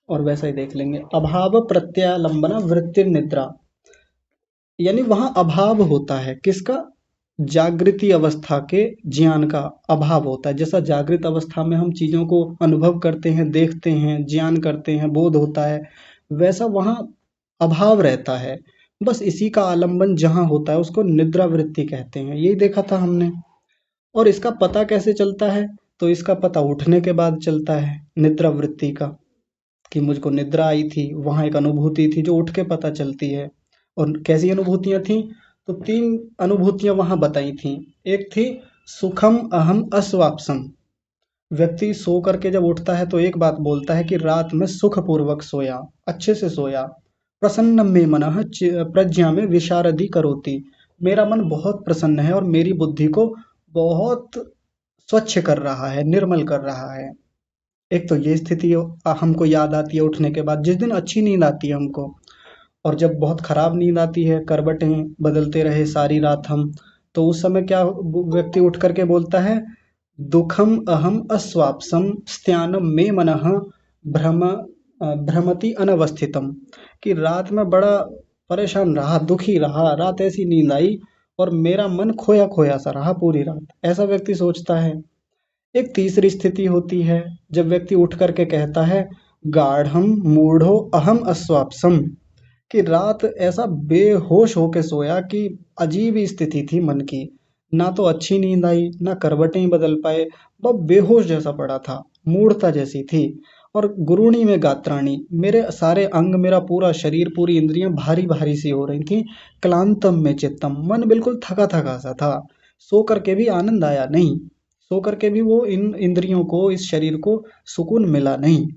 और वैसा ही देख लेंगे। अभाव प्रत्यालंबना वृत्ति निद्रा, यानी वहां अभाव होता है किसका? जागृति अवस्था के ज्ञान का अभाव होता है। जैसा जागृत अवस्था में हम चीजों को अनुभव करते हैं, देखते हैं, ज्ञान करते हैं, बोध होता है, वैसा वहां अभाव रहता है। बस इसी का आलंबन जहां होता है उसको निद्रा वृत्ति कहते हैं। यही देखा था हमने। और इसका पता कैसे चलता है? तो इसका पता उठने के बाद चलता है निद्रा वृत्ति का, कि मुझको निद्रा आई थी, वहां एक अनुभूति थी जो उठ के पता चलती है। और कैसी अनुभूतियां थी? तो 3 अनुभूतियां वहां बताई थी। एक थी सुखम अहम अस्वाप्सम। व्यक्ति सो करके जब उठता है तो एक बात बोलता है कि रात में सुख पूर्वक सोया, अच्छे से सोया। प्रसन्न में मनः प्रज्ञा में विशारदी करोति। मेरा मन बहुत प्रसन्न है और मेरी बुद्धि को बहुत स्वच्छ कर रहा है, निर्मल कर रहा है। एक तो ये स्थिति हमको याद आती है उठने के बाद, जिस दिन अच्छी नींद आती है हमको। और जब बहुत खराब नींद आती है, करवटें बदलते रहे सारी रात हम, तो उस समय क्या व्यक्ति उठ करके बोलता है? दुखम अहम अस्वाप्सम स्त्यानम में मनः भ्रमति अनवस्थितम। कि रात में बड़ा परेशान रहा, दुखी रहा, रात ऐसी नींद आई और मेरा मन खोया खोया सा रहा पूरी रात, ऐसा व्यक्ति सोचता है। एक तीसरी स्थिति होती है जब व्यक्ति उठ करके कहता है गाढ़म मूढ़ो अहम अस्वाप्सम। कि रात ऐसा बेहोश होके सोया कि अजीब ही स्थिति थी मन की, ना तो अच्छी नींद आई, ना करवटें ही बदल पाए, बस बेहोश जैसा पड़ा था, मूढ़ता जैसी थी। और गुरूणी में गात्राणी, मेरे सारे अंग, मेरा पूरा शरीर, पूरी इंद्रियां भारी भारी सी हो रही थी। क्लांतम में चित्तम, मन बिल्कुल थका थका सा था। सो करके भी आनंद आया नहीं, सो करके भी वो इन इंद्रियों को, इस शरीर को सुकून मिला नहीं।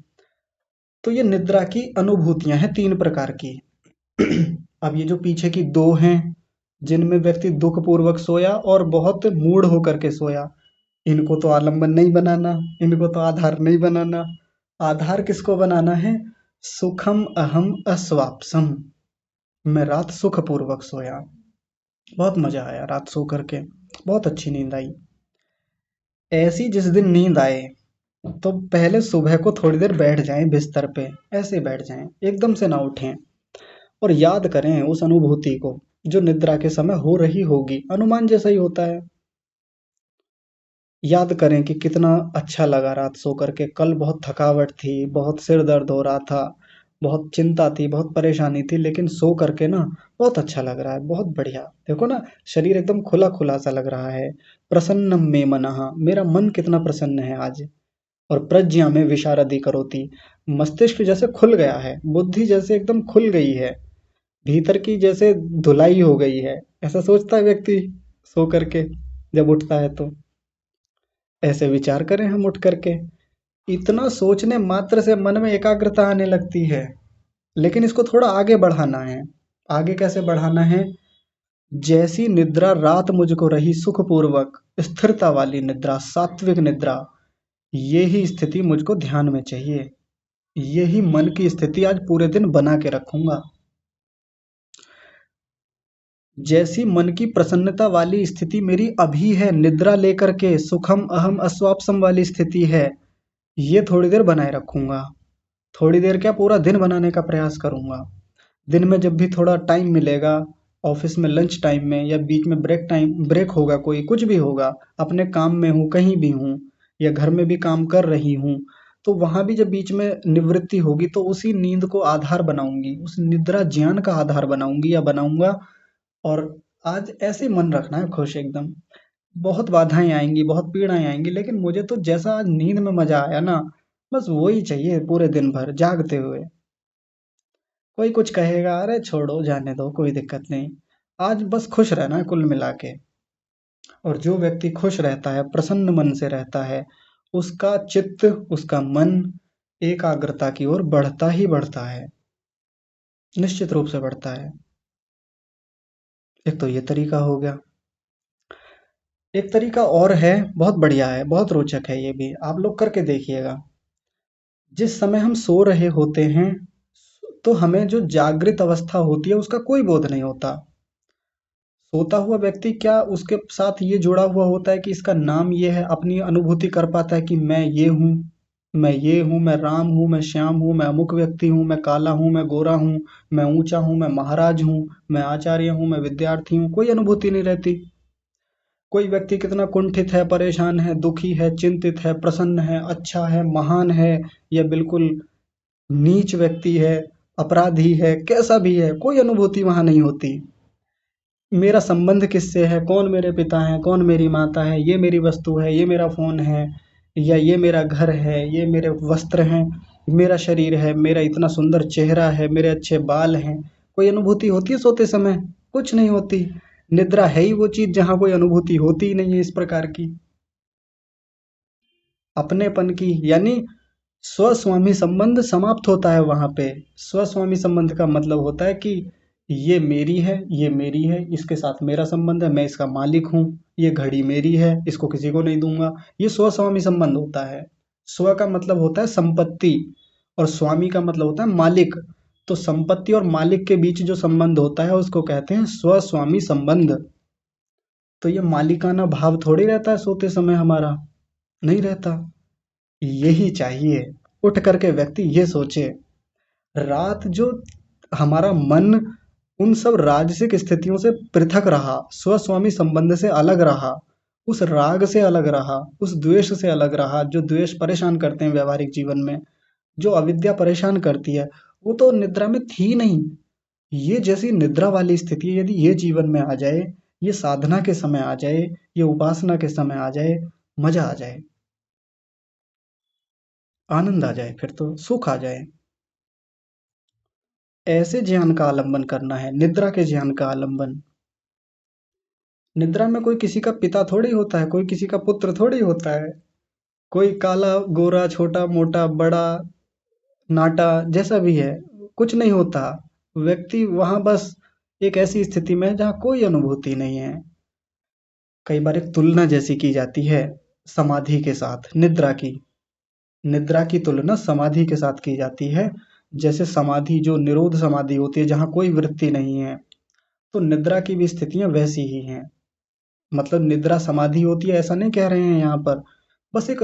तो ये निद्रा की अनुभूतियां हैं 3 प्रकार की। अब ये जो पीछे की 2 हैं, जिनमें व्यक्ति दुख पूर्वक सोया और बहुत मूढ़ होकर के सोया, इनको तो आलंबन नहीं बनाना, इनको तो आधार नहीं बनाना। आधार किसको बनाना है? सुखम अहम अस्वाप्सम। मैं रात सुख पूर्वक सोया, बहुत मजा आया रात सो करके, बहुत अच्छी नींद आई। ऐसी जिस दिन नींद आए तो पहले सुबह को थोड़ी देर बैठ जाएं बिस्तर पे, ऐसे बैठ जाएं, एकदम से ना उठें। और याद करें उस अनुभूति को जो निद्रा के समय हो रही होगी, अनुमान जैसा ही होता है। याद करें कि कितना अच्छा लगा रात सो करके। कल बहुत थकावट थी, बहुत सिर दर्द हो रहा था, बहुत चिंता थी, बहुत परेशानी थी, लेकिन सो करके ना बहुत अच्छा लग रहा है, बहुत बढ़िया। देखो ना, शरीर एकदम खुला खुला सा लग रहा है। प्रसन्नम में मनः, मेरा मन कितना प्रसन्न है आज। और प्रज्ञा में विशारदी करोति, मस्तिष्क जैसे खुल गया है, बुद्धि जैसे एकदम खुल गई है, भीतर की जैसे धुलाई हो गई है, ऐसा सोचता है व्यक्ति सो करके जब उठता है तो। ऐसे विचार करें हम उठ करके, इतना सोचने मात्र से मन में एकाग्रता आने लगती है। लेकिन इसको थोड़ा आगे बढ़ाना है। आगे कैसे बढ़ाना है? जैसी निद्रा रात मुझको रही सुखपूर्वक, स्थिरता वाली निद्रा, सात्विक निद्रा, यही स्थिति मुझको ध्यान में चाहिए। यही मन की स्थिति आज पूरे दिन बना के रखूंगा। जैसी मन की प्रसन्नता वाली स्थिति मेरी अभी है, निद्रा लेकर के सुखम अहम अस्वाप्सम वाली स्थिति है, ये थोड़ी देर बनाए रखूंगा। थोड़ी देर क्या, पूरा दिन बनाने का प्रयास करूंगा। दिन में जब भी थोड़ा टाइम मिलेगा, ऑफिस में लंच टाइम में या बीच में ब्रेक होगा, कोई कुछ भी होगा, अपने काम में हूँ, कहीं भी हूँ, या घर में भी काम कर रही हूँ, तो वहां भी जब बीच में निवृत्ति होगी तो उसी नींद को आधार बनाऊंगी, उस निद्रा ज्ञान का आधार बनाऊंगी या बनाऊंगा। और आज ऐसे मन रखना है खुश एकदम। बहुत बाधाएं आएंगी, बहुत पीड़ाएं आएंगी, लेकिन मुझे तो जैसा आज नींद में मजा आया ना, बस वही चाहिए पूरे दिन भर जागते हुए। कोई कुछ कहेगा, अरे छोड़ो जाने दो, कोई दिक्कत नहीं। आज बस खुश रहना है कुल मिला के। और जो व्यक्ति खुश रहता है, प्रसन्न मन से रहता है, उसका चित्त, उसका मन एकाग्रता की ओर बढ़ता ही बढ़ता है, निश्चित रूप से बढ़ता है। एक तो ये तरीका हो गया। एक तरीका और है, बहुत बढ़िया है, बहुत रोचक है, ये भी आप लोग करके देखिएगा। जिस समय हम सो रहे होते हैं तो हमें जो जागृत अवस्था होती है उसका कोई बोध नहीं होता। सोता हुआ व्यक्ति क्या उसके साथ ये जुड़ा हुआ होता है कि इसका नाम ये है, अपनी अनुभूति कर पाता है कि मैं ये हूँ, मैं ये हूँ, मैं राम हूँ, मैं श्याम हूँ, मैं अमुक व्यक्ति हूँ, मैं काला हूँ, मैं गोरा हूँ, मैं ऊंचा हूँ, मैं महाराज हूँ, मैं आचार्य हूँ, मैं विद्यार्थी हूँ, कोई अनुभूति नहीं रहती। कोई व्यक्ति कितना कुंठित है, परेशान है, दुखी है, चिंतित है, प्रसन्न है, अच्छा है, महान है, या बिल्कुल नीच व्यक्ति है, अपराधी है, कैसा भी है, कोई अनुभूति वहां नहीं होती। मेरा संबंध किससे है, कौन मेरे पिता हैं, कौन मेरी माता है, ये मेरी वस्तु है, ये मेरा फोन है, या ये मेरा घर है, ये मेरे वस्त्र हैं, मेरा शरीर है, मेरा इतना सुंदर चेहरा है, मेरे अच्छे बाल हैं, कोई अनुभूति होती है सोते समय? कुछ नहीं होती। निद्रा है ही वो चीज जहां कोई अनुभूति होती ही नहीं है इस प्रकार की, अपनेपन की, यानी स्वस्वामी संबंध समाप्त होता है वहां पे। स्वस्वामी संबंध का मतलब होता है कि ये मेरी है, ये मेरी है, इसके साथ मेरा संबंध है, मैं इसका मालिक हूँ, ये घड़ी मेरी है, इसको किसी को नहीं दूंगा। ये स्वस्वामी संबंध होता है। स्व का मतलब होता है संपत्ति और स्वामी का मतलब होता है मालिक। तो संपत्ति और मालिक के बीच जो संबंध होता है उसको कहते हैं स्वस्वामी संबंध। तो ये मालिकाना भाव थोड़ी रहता है सोते समय हमारा, नहीं रहता। यही चाहिए, उठ करके व्यक्ति ये सोचे, रात जो हमारा मन उन सब राजसिक स्थितियों से पृथक रहा, स्वस्वामी संबंध से अलग रहा, उस राग से अलग रहा, उस द्वेष से अलग रहा, जो द्वेष परेशान करते हैं व्यवहारिक जीवन में, जो अविद्या परेशान करती है, वो तो निद्रा में थी नहीं। ये जैसी निद्रा वाली स्थिति यदि ये जीवन में आ जाए, ये साधना के समय आ जाए, ये उपासना के समय आ जाए, मजा आ जाए, आनंद आ जाए, फिर तो सुख आ जाए। ऐसे ज्ञान का आलंबन करना है, निद्रा के ज्ञान का आलंबन। निद्रा में कोई किसी का पिता थोड़ी होता है, कोई किसी का पुत्र थोड़ी होता है, कोई काला गोरा छोटा मोटा बड़ा नाटा जैसा भी है, कुछ नहीं होता। व्यक्ति वहां बस एक ऐसी स्थिति में है जहाँ कोई अनुभूति नहीं है। कई बार एक तुलना जैसी की जाती है समाधि के साथ, निद्रा की। निद्रा की तुलना समाधि के साथ की जाती है। जैसे समाधि जो निरोध समाधि होती है जहाँ कोई वृत्ति नहीं है, तो निद्रा की भी स्थितियां वैसी ही हैं। मतलब निद्रा समाधि होती है ऐसा नहीं कह रहे हैं यहाँ पर, बस एक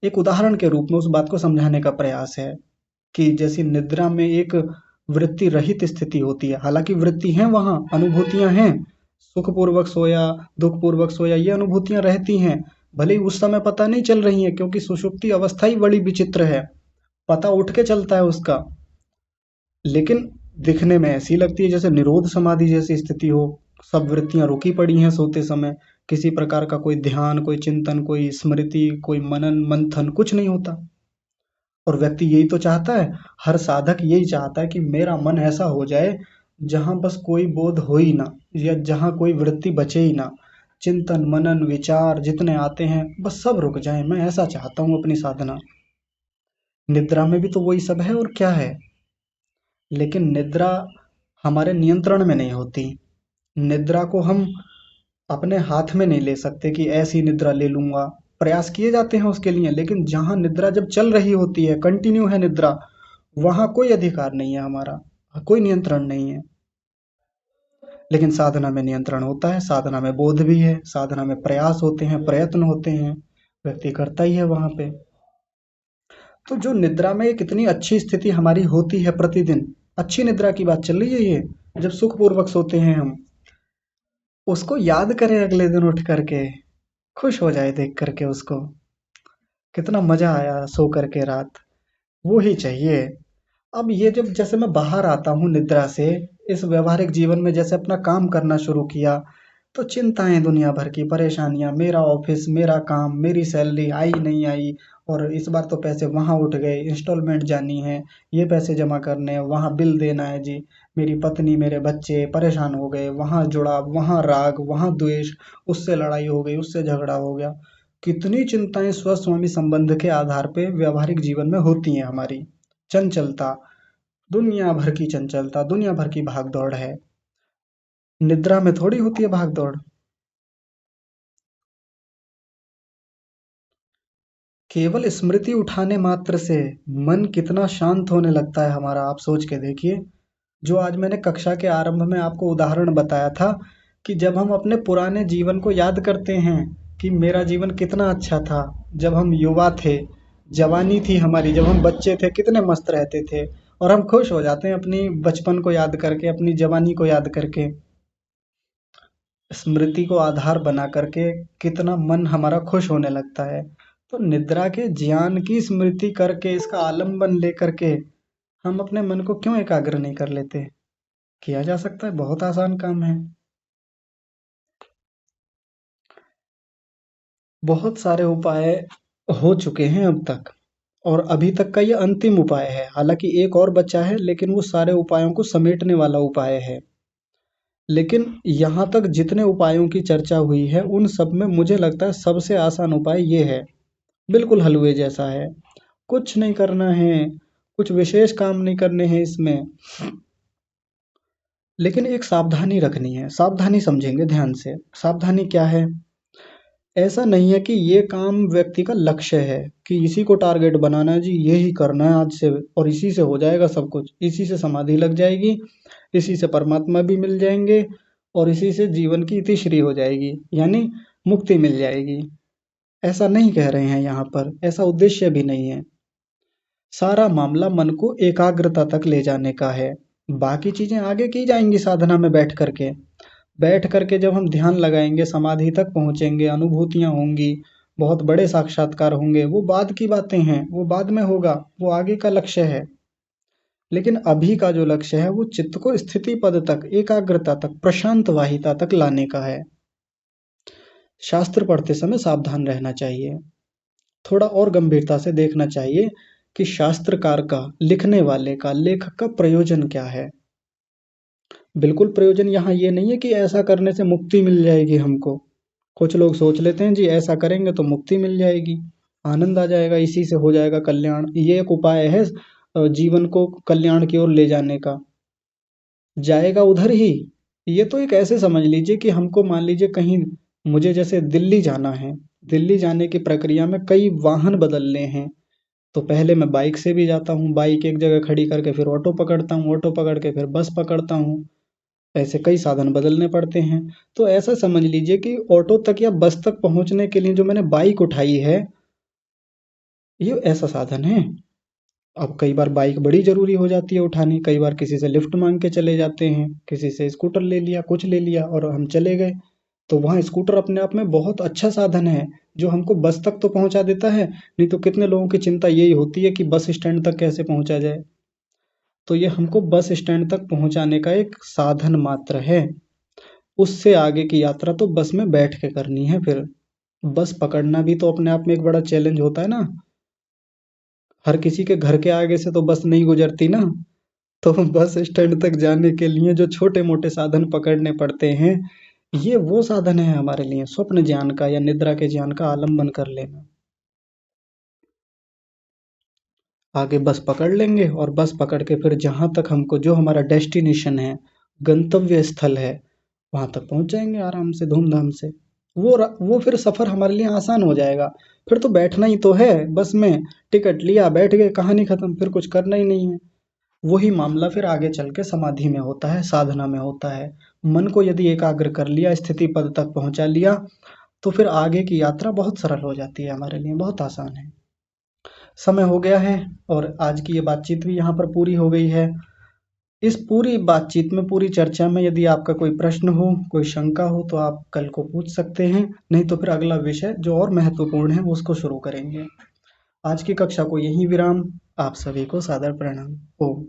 एक उदाहरण के रूप में उस बात को समझाने का प्रयास है कि जैसी निद्रा में एक वृत्ति रहित स्थिति होती है, हालांकि वृत्ति है वहां, अनुभूतियां हैं, सुखपूर्वक सोया, दुखपूर्वक सोया, ये अनुभूतियां रहती हैं। भले ही उस समय पता नहीं चल रही है क्योंकि सुषुप्ति अवस्था ही बड़ी विचित्र है, पता उठ के चलता है उसका, लेकिन दिखने में ऐसी लगती है जैसे निरोध समाधि जैसी स्थिति हो। सब वृत्तियां रुकी पड़ी हैं सोते समय, किसी प्रकार का कोई ध्यान, कोई चिंतन, कोई स्मृति, कोई मनन मंथन, कुछ नहीं होता। और व्यक्ति यही तो चाहता है, हर साधक यही चाहता है कि मेरा मन ऐसा हो जाए जहां बस कोई बोध हो ही ना, या जहां कोई वृत्ति बचे ही ना, चिंतन मनन विचार जितने आते हैं बस सब रुक जाए, मैं ऐसा चाहता हूँ अपनी साधना। निद्रा में भी तो वही सब है और क्या है। लेकिन निद्रा हमारे नियंत्रण में नहीं होती। निद्रा को हम अपने हाथ में नहीं ले सकते कि ऐसी निद्रा ले लूंगा। प्रयास किए जाते हैं उसके लिए, लेकिन जहां निद्रा जब चल रही होती है, कंटिन्यू है निद्रा, वहां कोई अधिकार नहीं है हमारा, कोई नियंत्रण नहीं है। लेकिन साधना में नियंत्रण होता है, साधना में बोध भी है, साधना में प्रयास होते हैं, प्रयत्न होते हैं, व्यक्ति करता ही है वहां पे। तो जो निद्रा में एक इतनी अच्छी स्थिति हमारी होती है प्रतिदिन, अच्छी निद्रा की बात चल रही है ये, जब सुखपूर्वक सोते हैं हम, उसको याद करें अगले दिन उठ करके, खुश हो जाए देख करके उसको, कितना मजा आया सो करके रात, वो ही चाहिए। अब ये जब जैसे मैं बाहर आता हूँ निद्रा से, इस व्यवहारिक जीवन में जैसे अपना काम करना शुरू किया, तो चिंताएं दुनिया भर की, परेशानियां, मेरा ऑफिस, मेरा काम, मेरी सैलरी आई नहीं आई, और इस बार तो पैसे वहां उठ गए, इंस्टॉलमेंट जानी है, ये पैसे जमा करने हैं, वहां बिल देना है जी, मेरी पत्नी मेरे बच्चे परेशान हो गए, वहां जुड़ा, वहां राग, वहां द्वेष, उससे लड़ाई हो गई, उससे झगड़ा हो गया। कितनी चिंताएं स्वस्वामी संबंध के आधार पे व्यवहारिक जीवन में होती हैं हमारी। चंचलता, दुनिया भर की चंचलता, दुनिया भर की भाग दौड़ है। निद्रा में थोड़ी होती है भाग दौड़। केवल स्मृति उठाने मात्र से मन कितना शांत होने लगता है हमारा, आप सोच के देखिए। जो आज मैंने कक्षा के आरंभ में आपको उदाहरण बताया था कि जब हम अपने पुराने जीवन को याद करते हैं कि मेरा जीवन कितना अच्छा था, जब हम युवा थे, जवानी थी हमारी, जब हम बच्चे थे, कितने मस्त रहते थे। और हम खुश हो जाते हैं अपनी बचपन को याद करके, अपनी जवानी को याद करके। स्मृति को आधार बना करके कितना मन हमारा खुश होने लगता है। तो निद्रा के ज्ञान की स्मृति करके, इसका आलम्बन लेकर के हम अपने मन को क्यों एकाग्र नहीं कर लेते? किया जा सकता है, बहुत आसान काम है। बहुत सारे उपाय हो चुके हैं अब तक, और अभी तक का ये अंतिम उपाय है। हालांकि एक और बचा है, लेकिन वो सारे उपायों को समेटने वाला उपाय है। लेकिन यहाँ तक जितने उपायों की चर्चा हुई है, उन सब में मुझे लगता है सबसे आसान उपाय ये है। बिल्कुल हलवे जैसा है, कुछ नहीं करना है, कुछ विशेष काम नहीं करने हैं इसमें। लेकिन एक सावधानी रखनी है, सावधानी समझेंगे ध्यान से। सावधानी क्या है? ऐसा नहीं है कि ये काम व्यक्ति का लक्ष्य है कि इसी को टारगेट बनाना है जी, यही करना है आज से, और इसी से हो जाएगा सब कुछ, इसी से समाधि लग जाएगी, इसी से परमात्मा भी मिल जाएंगे, और इसी से जीवन की इतिश्री हो जाएगी, यानी मुक्ति मिल जाएगी। ऐसा नहीं कह रहे हैं यहाँ पर, ऐसा उद्देश्य भी नहीं है। सारा मामला मन को एकाग्रता तक ले जाने का है। बाकी चीजें आगे की जाएंगी साधना में बैठ करके जब हम ध्यान लगाएंगे, समाधि तक पहुंचेंगे, अनुभूतियां होंगी, बहुत बड़े साक्षात्कार होंगे, वो बाद की बातें हैं, वो बाद में होगा, वो आगे का लक्ष्य है। लेकिन अभी का जो लक्ष्य है वो चित्त को स्थिति पद तक, एकाग्रता तक, प्रशांत वाहिता तक लाने का है। शास्त्र पढ़ते समय सावधान रहना चाहिए, थोड़ा और गंभीरता से देखना चाहिए कि शास्त्रकार का, लिखने वाले का, लेखक का प्रयोजन क्या है। बिल्कुल प्रयोजन यहाँ ये नहीं है कि ऐसा करने से मुक्ति मिल जाएगी हमको। कुछ लोग सोच लेते हैं जी ऐसा करेंगे तो मुक्ति मिल जाएगी, आनंद आ जाएगा, इसी से हो जाएगा कल्याण। ये एक उपाय है जीवन को कल्याण की ओर ले जाने का। जाएगा उधर ही। ये तो एक ऐसे समझ लीजिए कि हमको, मान लीजिए कहीं, मुझे जैसे दिल्ली जाना है, दिल्ली जाने की प्रक्रिया में कई वाहन बदलने हैं। तो पहले मैं बाइक से भी जाता हूँ, बाइक एक जगह खड़ी करके फिर ऑटो पकड़ता हूँ, ऑटो पकड़ के फिर बस पकड़ता हूँ। ऐसे कई साधन बदलने पड़ते हैं। तो ऐसा समझ लीजिए कि ऑटो तक या बस तक पहुँचने के लिए जो मैंने बाइक उठाई है, ये ऐसा साधन है। अब कई बार बाइक बड़ी ज़रूरी हो जाती है उठानी, कई बार किसी से लिफ्ट माँग के चले जाते हैं, किसी से स्कूटर ले लिया, कुछ ले लिया और हम चले गए। तो वहाँ स्कूटर अपने आप में बहुत अच्छा साधन है, जो हमको बस तक तो पहुँचा देता है, नहीं तो कितने लोगों की चिंता यही होती है कि बस स्टैंड तक कैसे पहुँचा जाए। तो ये हमको बस स्टैंड तक पहुँचाने का एक साधन मात्र है। उससे आगे की यात्रा तो बस में बैठ के करनी है फिर। बस पकड़ना भी तो अपने आप में एक बड़ा चैलेंज होता है ना। हर किसी के घर के आगे से तो बस नहीं गुजरती ना। तो बस स्टैंड तक जाने के लिए जो छोटे मोटे साधन पकड़ने पड़ते हैं, ये वो साधन है हमारे लिए स्वप्न ज्ञान का या निद्रा के ज्ञान का आलम्बन कर लेना। आगे बस पकड़ लेंगे और बस पकड़ के फिर जहाँ तक हमको, जो हमारा डेस्टिनेशन है, गंतव्य स्थल है, वहाँ तक पहुँच जाएंगे आराम से, धूमधाम से। वो फिर सफ़र हमारे लिए आसान हो जाएगा। फिर तो बैठना ही तो है बस में, टिकट लिया, बैठ गए, कहानी खत्म, फिर कुछ करना ही नहीं है। वही मामला फिर आगे चल के समाधि में होता है, साधना में होता है। मन को यदि एकाग्र कर लिया, स्थिति पद तक पहुंचा लिया, तो फिर आगे की यात्रा बहुत सरल हो जाती है हमारे लिए, बहुत आसान है। समय हो गया है और आज की ये बातचीत भी यहाँ पर पूरी हो गई है। इस पूरी बातचीत में, पूरी चर्चा में यदि आपका कोई प्रश्न हो, कोई शंका हो, तो आप कल को पूछ सकते हैं, नहीं तो फिर अगला विषय जो और महत्वपूर्ण है उसको शुरू करेंगे। आज की कक्षा को यहीं विराम। आप सभी को सादर प्रणाम। ओम।